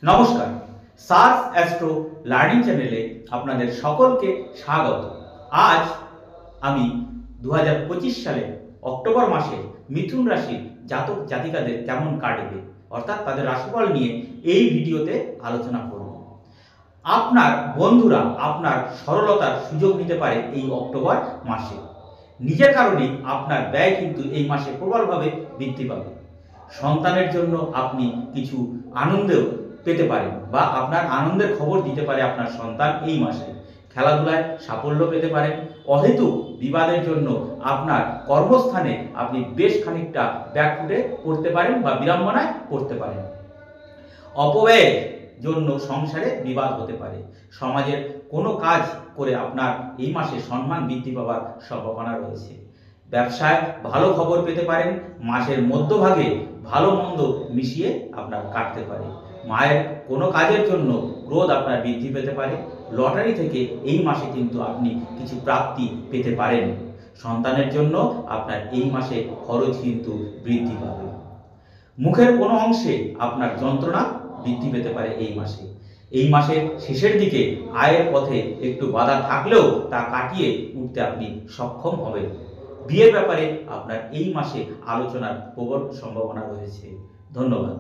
নমস্কার, search astro learning চ্যানেলে আপনাদের সকলকে স্বাগত। আজ আমি 2025 সালে অক্টোবর মাসে মিথুন রাশির জাতক জাতিকাদের কেমন কাটবে অর্থাৎ তাদের রাশিফল নিয়ে এই ভিডিওতে আলোচনা করব। আপনার বন্ধুরা আপনার সরলতার সুযোগ নিতে পারে এই অক্টোবর মাসে। নিজের কারণে আপনার ব্যয় কিন্তু এই মাসে প্রবলভাবে বৃদ্ধি পাবে। সন্তানের জন্য আপনি কিছু আনন্দেও পেতে পারেন বা আপনার আনন্দের খবর দিতে পারে আপনার সন্তান এই মাসে। খেলাধুলায় সাফল্য পেতে পারেন। অহেতুক বিবাদের জন্য আপনার কর্মস্থানে আপনি বেশ খানিকটা ব্যাকফুটে পড়তে পারেন বা বিড়ম্বনায় পড়তে পারেন। অপব্যয়ের জন্য সংসারে বিবাদ হতে পারে। সমাজের কোনো কাজ করে আপনার এই মাসে সম্মান বৃদ্ধি পাওয়ার সম্ভাবনা রয়েছে। ব্যবসায় ভালো খবর পেতে পারেন। মাসের মধ্যভাগে ভালো মন্দ মিশিয়ে আপনার কাটতে পারে। মায়ের কোনো কাজের জন্য ক্রোধ আপনার বৃদ্ধি পেতে পারে। লটারি থেকে এই মাসে কিন্তু আপনি কিছু প্রাপ্তি পেতে পারেন। সন্তানের জন্য আপনার এই মাসে খরচ কিন্তু বৃদ্ধি পাবে। মুখের কোনো অংশে আপনার যন্ত্রণা বৃদ্ধি পেতে পারে এই মাসে। এই মাসের শেষের দিকে আয়ের পথে একটু বাধা থাকলেও তা কাটিয়ে উঠতে আপনি সক্ষম হবেন। বিয়ের ব্যাপারে আপনার এই মাসে আলোচনার প্রবল সম্ভাবনা রয়েছে। ধন্যবাদ।